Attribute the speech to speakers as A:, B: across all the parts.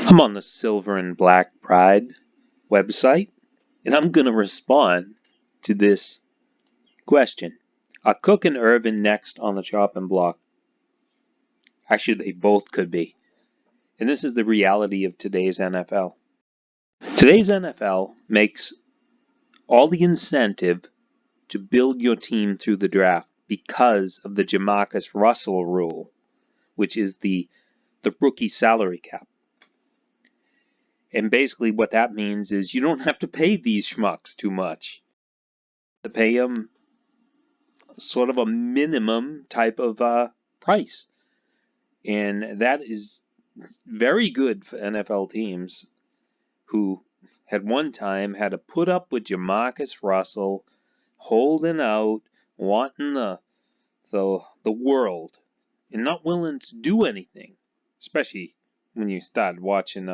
A: I'm on the Silver and Black Pride website, and I'm going to respond to this question. Are Cook and Irvin next on the chopping block? Actually, they both could be. And this is the reality of today's NFL. Today's NFL makes all the incentive to build your team through the draft because of the Jamarcus Russell rule, which is the rookie salary cap. And basically what that means is you don't have to pay these schmucks too much. To pay them sort of a minimum type of price. And that is very good for NFL teams who at one time had to put up with Jamarcus Russell holding out, wanting the world, and not willing to do anything. Especially when you start watching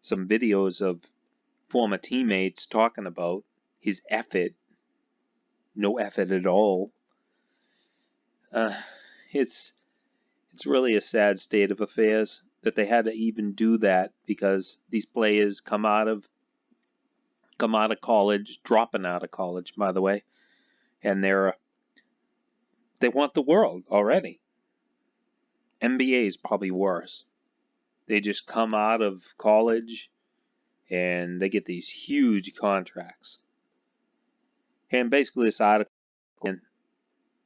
A: some videos of former teammates talking about his effort. No effort at all. It's really a sad state of affairs that they had to even do that, because these players come out of college, dropping out of college, by the way, and they want the world already. NBA is probably worse. They just come out of college and they get these huge contracts. And basically this article,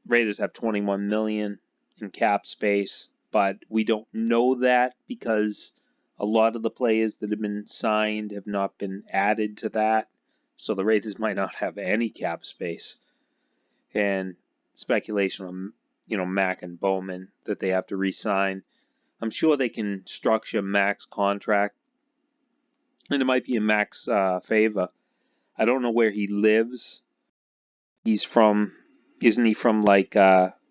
A: Raiders have 21 million in cap space, but we don't know that because a lot of the players that have been signed have not been added to that. So the Raiders might not have any cap space. And speculation on, Mack and Bowman, that they have to re-sign. I'm sure they can structure Mack's contract, and it might be in Mack's favor. I don't know where he lives. Isn't he from like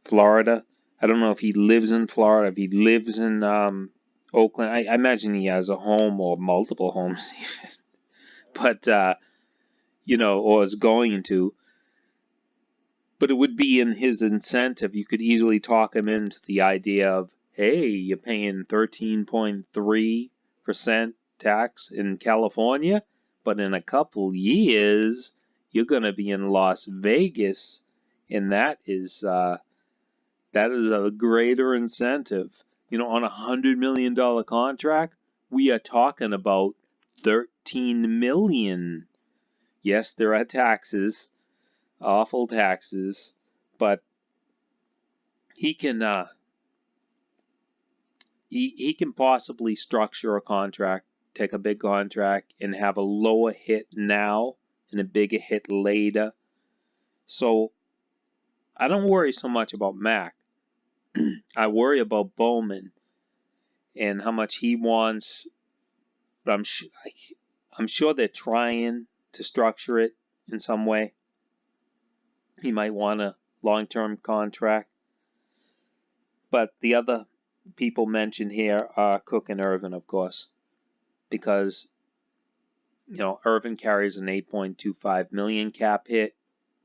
A: Florida? I don't know if he lives in Florida, if he lives in Oakland. I imagine he has a home or multiple homes, but or is going to. But it would be in his incentive. You could easily talk him into the idea of, hey, you're paying 13.3% tax in California, but in a couple years you're going to be in Las Vegas, and that is a greater incentive. On $100 million contract, we are talking about $13 million. Yes, there are taxes, awful taxes, but he can he can possibly structure a contract, take a big contract, and have a lower hit now and a bigger hit later. So I don't worry so much about Mack. I worry about Bowman and how much he wants. But I'm sure they're trying to structure it in some way. He might want a long-term contract. But the other people mentioned here are Cook and Irvin, of course, because Irvin carries an 8.25 million cap hit.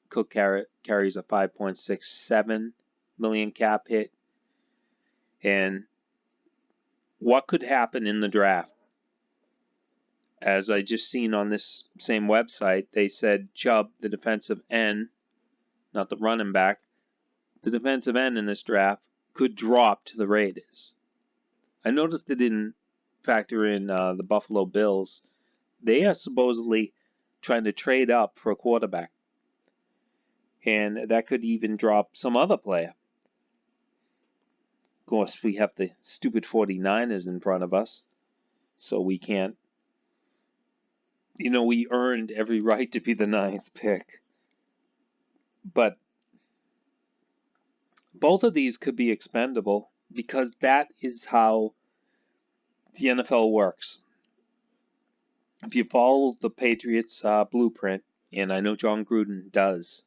A: Cook carries a 5.67 million cap hit. And what could happen in the draft? As I just seen on this same website, they said Chubb, the defensive end, not the running back, the defensive end in this draft could drop to the Raiders. I noticed they didn't factor in the Buffalo Bills. They are supposedly trying to trade up for a quarterback. And that could even drop some other player. Of course, we have the stupid 49ers in front of us, so we can't. We earned every right to be the 9th pick. But both of these could be expendable, because that is how the NFL works. If you follow the Patriots blueprint, and I know John Gruden does,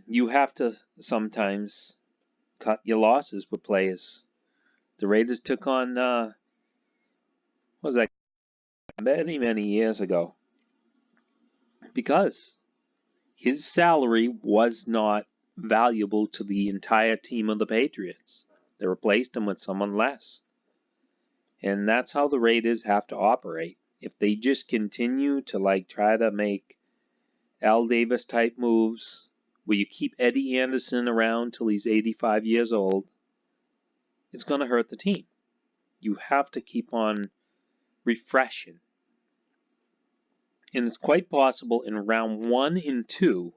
A: you have to sometimes cut your losses with players. The Raiders took on, what was that, many, many years ago, because his salary was not valuable to the entire team of the Patriots. They replaced him with someone less. And that's how the Raiders have to operate. If they just continue to like try to make Al Davis type moves where you keep Eddie Anderson around till he's 85 years old, it's going to hurt the team. You have to keep on refreshing. And it's quite possible in round 1 and 2,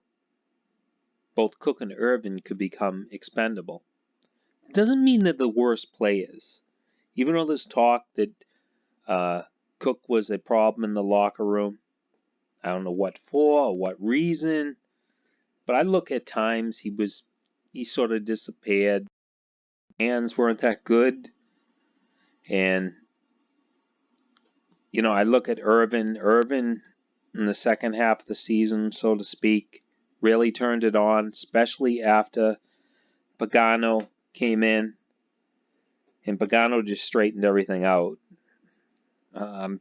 A: both Cook and Irvin could become expendable. It doesn't mean they're the worst players. Even though there's talk that Cook was a problem in the locker room, I don't know what for or what reason, but I look at times he sort of disappeared. Hands weren't that good, and I look at Irvin in the second half of the season, so to speak, really turned it on, especially after Pagano came in, and Pagano just straightened everything out. And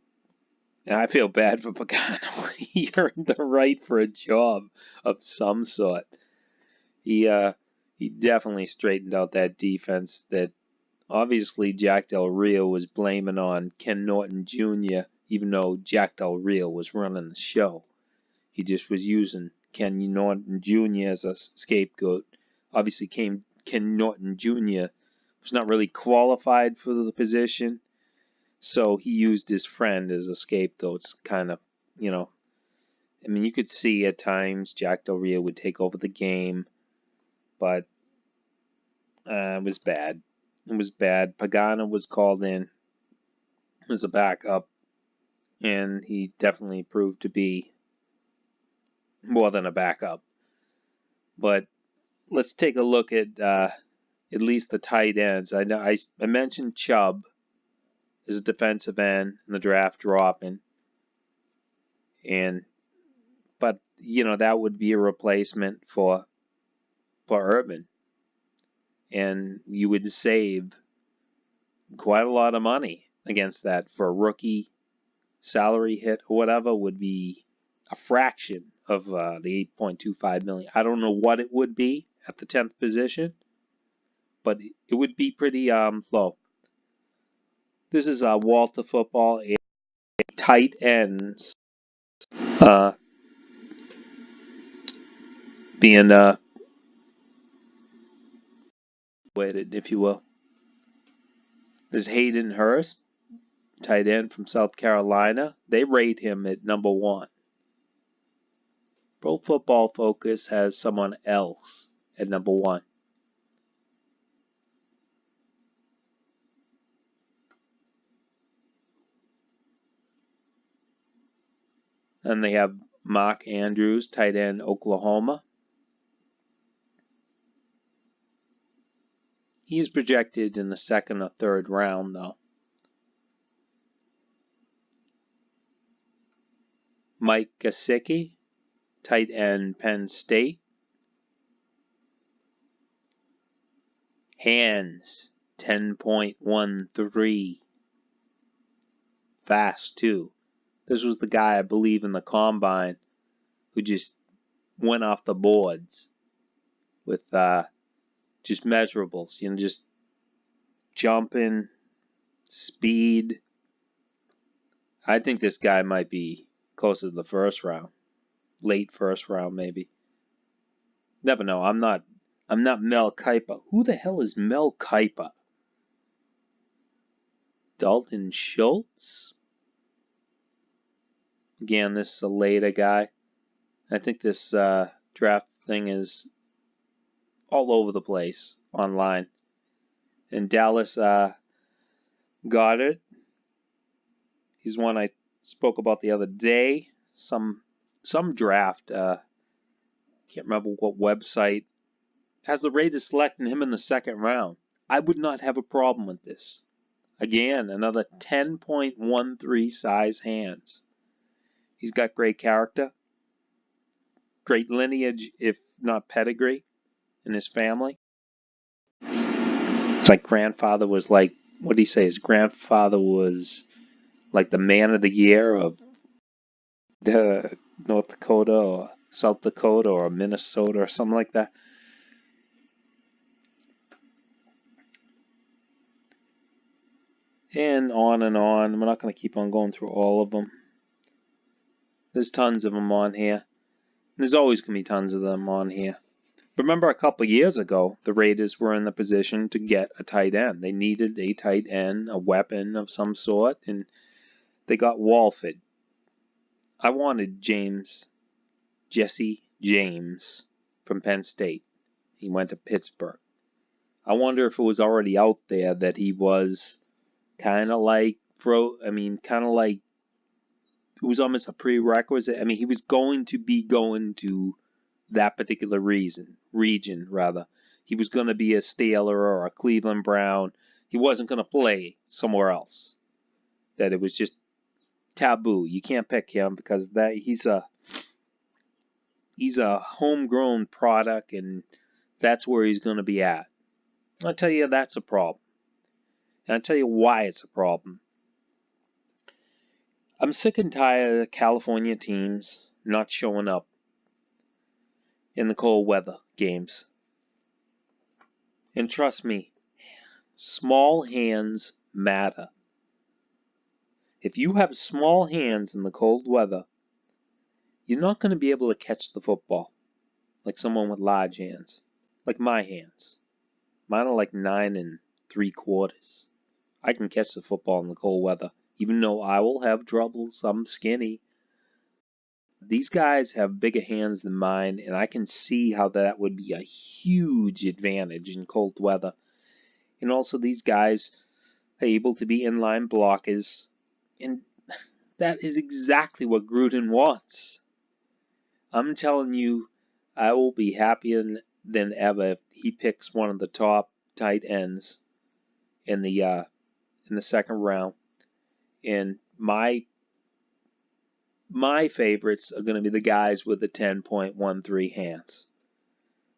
A: I feel bad for Pagano. He earned the right for a job of some sort. He definitely straightened out that defense that obviously Jack Del Rio was blaming on Ken Norton Jr., even though Jack Del Rio was running the show. He just was using Ken Norton Jr. as a scapegoat. Obviously, Ken Norton Jr. was not really qualified for the position, so he used his friend as a scapegoat. It's kind of, I mean, you could see at times Jack Del Rio would take over the game, but it was bad. It was bad. Pagano was called in as a backup, and he definitely proved to be more than a backup. But let's take a look at least the tight ends. I know I mentioned Chubb as a defensive end in the draft dropping, but that would be a replacement for Irvin, and you would save quite a lot of money against that. For a rookie salary hit or whatever would be a fraction of the $8.25 million. I don't know what it would be at the 10th position, but it would be pretty low. This is Walter Football, tight ends being weighted, if you will. There's Hayden Hurst, tight end from South Carolina. They rate him at number 1. Pro Football Focus has someone else at number 1. And they have Mark Andrews, tight end, Oklahoma. He's projected in the 2nd or 3rd round, though. Mike Gesicki, tight end, Penn State. Hands, 10.13. Fast, too. This was the guy, I believe, in the combine who just went off the boards with just measurables, just jumping, speed. I think this guy might be closer to the 1st round, late 1st round maybe. Never know. I'm not Mel Kiper. Who the hell is Mel Kiper? Dalton Schultz? Again, this is a later guy. I think this draft thing is all over the place online. And Dallas Goddard, he's one I spoke about the other day. Some draft, can't remember what website, has the Raiders selecting him in the 2nd round. I would not have a problem with this. Again, another 10.13 size hands. He's got great character, great lineage, if not pedigree, in his family. It's like grandfather was like, what did he say? His grandfather was like the man of the year of North Dakota or South Dakota or Minnesota or something like that. And on and on. We're not going to keep on going through all of them. There's tons of them on here. There's always going to be tons of them on here. Remember a couple years ago, the Raiders were in the position to get a tight end. They needed a tight end, a weapon of some sort, and they got Walford. I wanted Jesse James from Penn State. He went to Pittsburgh. I wonder if it was already out there that he was kind of like, it was almost a prerequisite. I mean, he was going to be going to that particular region. He was going to be a Steeler or a Cleveland Brown. He wasn't going to play somewhere else. That it was just taboo. You can't pick him because he's a homegrown product, and that's where he's going to be at. I'll tell you, that's a problem. And I'll tell you why it's a problem. I'm sick and tired of California teams not showing up in the cold weather games. And trust me, small hands matter. If you have small hands in the cold weather, you're not going to be able to catch the football like someone with large hands, like my hands. Mine are like 9 3/4. I can catch the football in the cold weather, even though I will have troubles. I'm skinny. These guys have bigger hands than mine, and I can see how that would be a huge advantage in cold weather. And also, these guys are able to be inline blockers, and that is exactly what Gruden wants. I'm telling you, I will be happier than ever if he picks one of the top tight ends in the second round. And my favorites are going to be the guys with the 10.13 hands.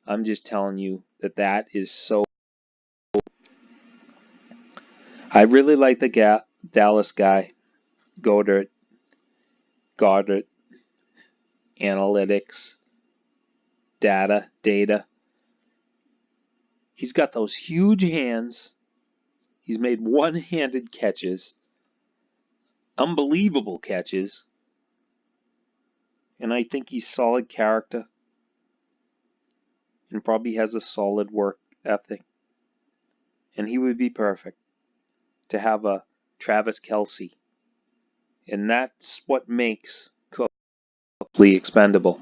A: I'm just telling you that is so. I really like the Dallas guy, Goddard, analytics, data. He's got those huge hands. He's made one-handed catches, unbelievable catches, and I think he's solid character and probably has a solid work ethic. And he would be perfect to have a Travis Kelce. And that's what makes Cook expendable,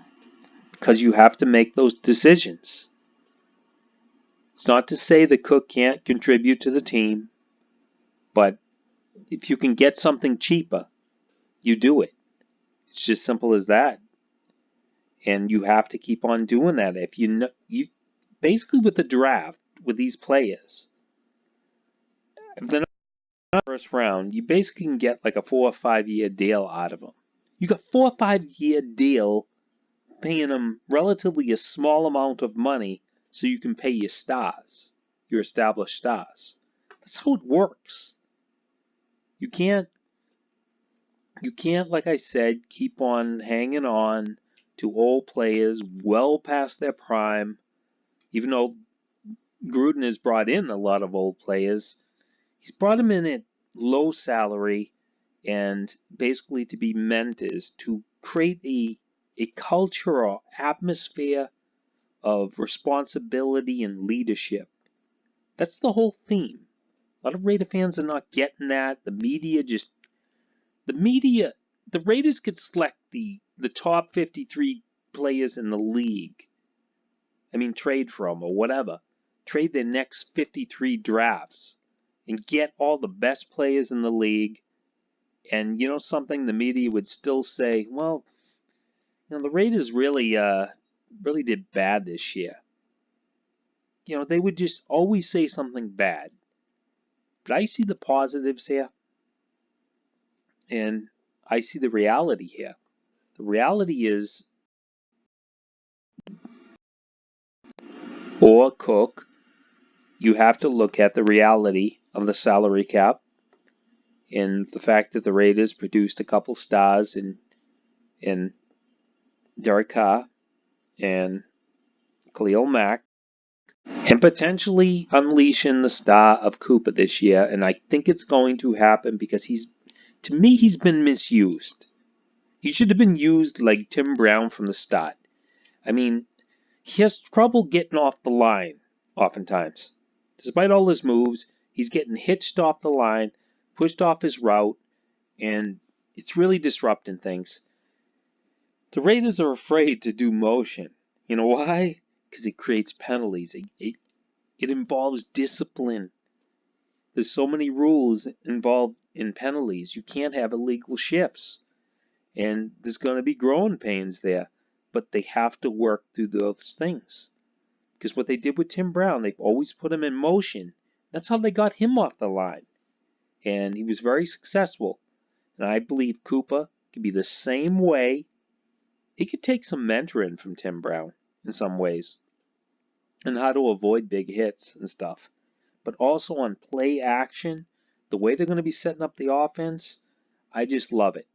A: because you have to make those decisions. It's not to say that Cook can't contribute to the team, but if you can get something cheaper, you do it. It's just simple as that. And you have to keep on doing that. If you basically with the draft, with these players, if they're not in the first round, you basically can get like a 4 or 5 year deal out of them. You got 4 or 5 year deal paying them relatively a small amount of money so you can pay your stars, your established stars. That's how it works. You can't, like I said, keep on hanging on to old players well past their prime. Even though Gruden has brought in a lot of old players, he's brought them in at low salary and basically to be mentors, to create a culture or atmosphere of responsibility and leadership. That's the whole theme. A lot of Raider fans are not getting that. The Raiders could select the top 53 players in the league. I mean, trade for them or whatever. Trade their next 53 drafts and get all the best players in the league. And you know something? The media would still say, well, the Raiders really did bad this year. They would just always say something bad. But I see the positives here. And I see the reality here. The reality is, or Cook, you have to look at the reality of the salary cap and the fact that the Raiders produced a couple stars in Derek Carr and Khalil Mack. and potentially unleashing the star of Cooper this year. And I think it's going to happen because to me, he's been misused. He should have been used like Tim Brown from the start. I mean, he has trouble getting off the line oftentimes. Despite all his moves, he's getting hitched off the line, pushed off his route, and it's really disrupting things. The Raiders are afraid to do motion. You know why? Because it creates penalties. It involves discipline. There's so many rules involved in penalties. You can't have illegal shifts. And there's going to be growing pains there. But they have to work through those things. Because what they did with Tim Brown, they've always put him in motion. That's how they got him off the line. And he was very successful. And I believe Cooper can be the same way. He could take some mentoring from Tim Brown in some ways. And how to avoid big hits and stuff. But also on play action, the way they're going to be setting up the offense, I just love it.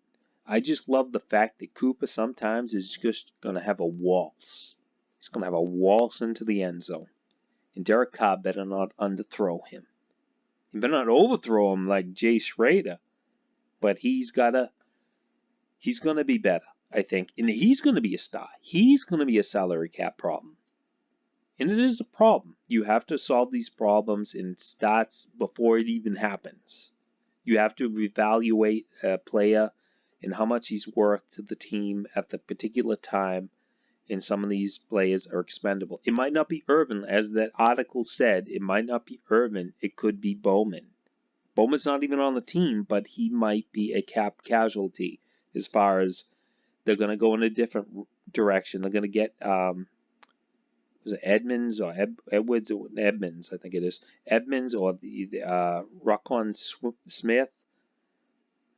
A: I just love the fact that Cooper sometimes is just going to have a waltz. He's going to have a waltz into the end zone. And Derek Carr better not underthrow him. He better not overthrow him like Jay Schrader. But he's going to be better, I think. And he's going to be a star. He's going to be a salary cap problem. And it is a problem. You have to solve these problems in stats before it even happens. You have to evaluate a player and how much he's worth to the team at the particular time. And some of these players are expendable. It might not be Irvin, as that article said. It might not be Irvin. It could be Bowman. Bowman's not even on the team, but he might be a cap casualty as far as they're going to go in a different direction. They're going to get... was it Edmonds or Edwards or Edmonds? I think it is Edmonds or the Roquan Smith.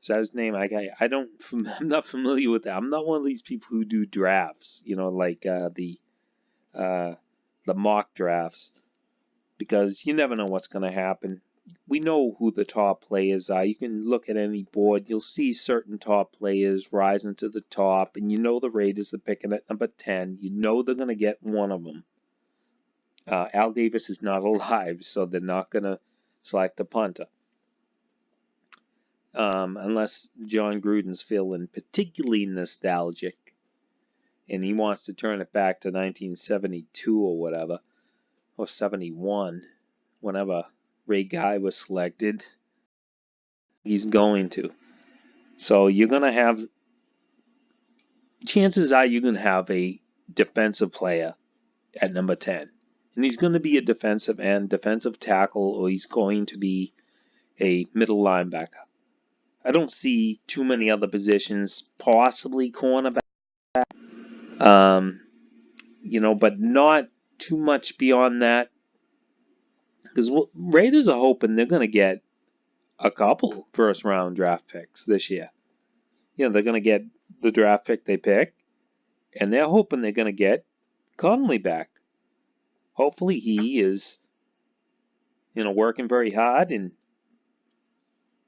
A: Is that his name? I'm not familiar with that. I'm not one of these people who do drafts. You know, like the mock drafts, because you never know what's going to happen. We know who the top players are. You can look at any board. You'll see certain top players rising to the top, and you know the Raiders are picking at number 10. You know they're going to get one of them. Al Davis is not alive, so they're not going to select a punter. Unless John Gruden's feeling particularly nostalgic and he wants to turn it back to 1972 or whatever, or 71, whenever Ray Guy was selected. He's going to. So you're going to have, chances are you're going to have a defensive player at number 10. And he's going to be a defensive end, defensive tackle, or he's going to be a middle linebacker. I don't see too many other positions, possibly cornerback, but not too much beyond that. Because Raiders are hoping they're going to get a couple first-round draft picks this year. They're going to get the draft pick they pick, and they're hoping they're going to get Conley back. Hopefully he is, working very hard, and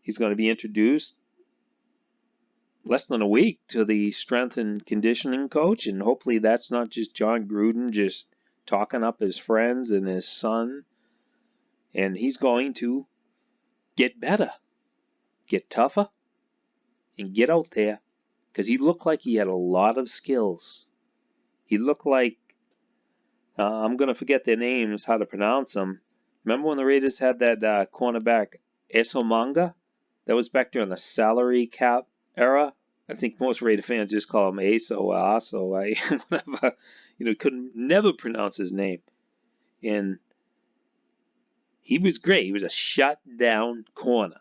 A: he's going to be introduced less than a week to the strength and conditioning coach, and hopefully that's not just John Gruden just talking up his friends and his son, and he's going to get better, get tougher, and get out there, because he looked like he had a lot of skills. He looked like, I'm going to forget their names, how to pronounce them. Remember when the Raiders had that cornerback, Esomanga? That was back during the salary cap era. I think most Raider fans just call him Ace or Aso. Whatever. Couldn't never pronounce his name. And he was great. He was a shut-down corner.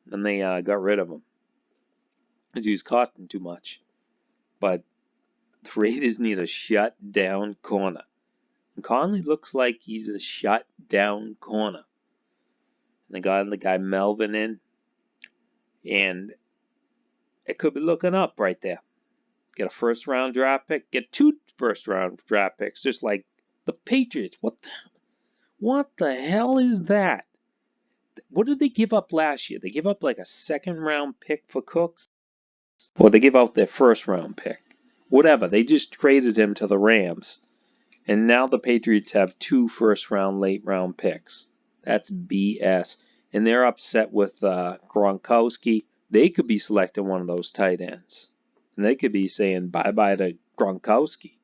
A: Then they got rid of him because he was costing too much. But the Raiders need a shut-down corner. And Conley looks like he's a shut-down corner. And they got the guy Melvin in. And it could be looking up right there. Get a first-round draft pick. Get 2 first-round draft picks, just like the Patriots. What the hell is that? What did they give up last year? They gave up like a second-round pick for Cooks? Or they gave out their first-round pick. Whatever. They just traded him to the Rams. And now the Patriots have 2 first-round, late-round picks. That's BS. And they're upset with Gronkowski. They could be selecting one of those tight ends. And they could be saying bye-bye to Gronkowski.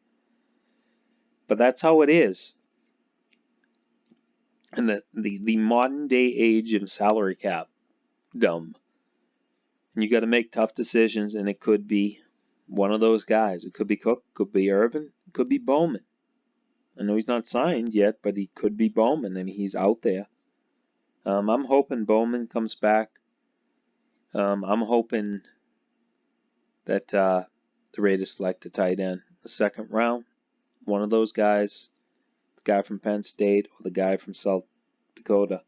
A: But that's how it is. And the modern day age of salary cap, dumb. And you got to make tough decisions, and it could be one of those guys. It could be Cook, could be Irvin, could be Bowman. I know he's not signed yet, but he could be Bowman. I mean, he's out there. I'm hoping Bowman comes back. I'm hoping that the Raiders select a tight end the second round. One of those guys, the guy from Penn State or the guy from South Dakota.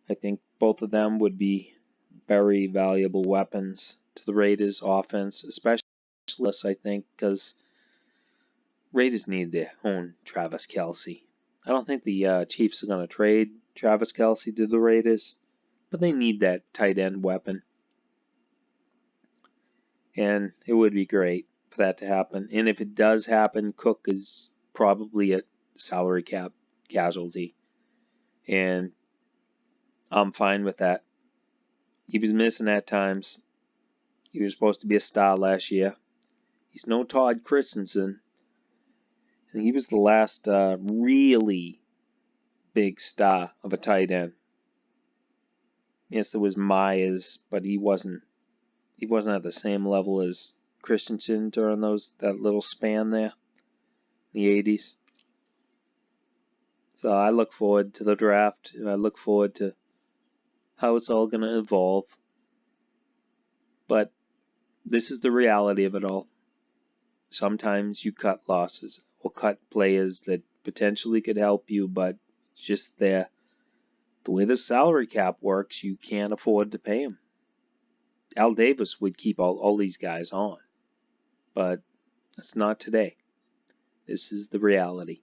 A: I think both of them would be very valuable weapons to the Raiders offense, especially I think, because Raiders need their own Travis Kelce. I don't think the Chiefs are going to trade Travis Kelce to the Raiders, but they need that tight end weapon. And it would be great for that to happen. And if it does happen, Cook is probably a salary cap casualty. And I'm fine with that. He was missing at times. He was supposed to be a star last year. He's no Todd Christensen. And he was the last really big star of a tight end. Yes, there was Myers, but he wasn't at the same level as Christensen during that little span there, the 80s. So I look forward to the draft, and I look forward to how it's all going to evolve. But this is the reality of it all. Sometimes you cut losses or cut players that potentially could help you, but it's just there. The way the salary cap works, you can't afford to pay them. Al Davis would keep all these guys on, but that's not today. This is the reality.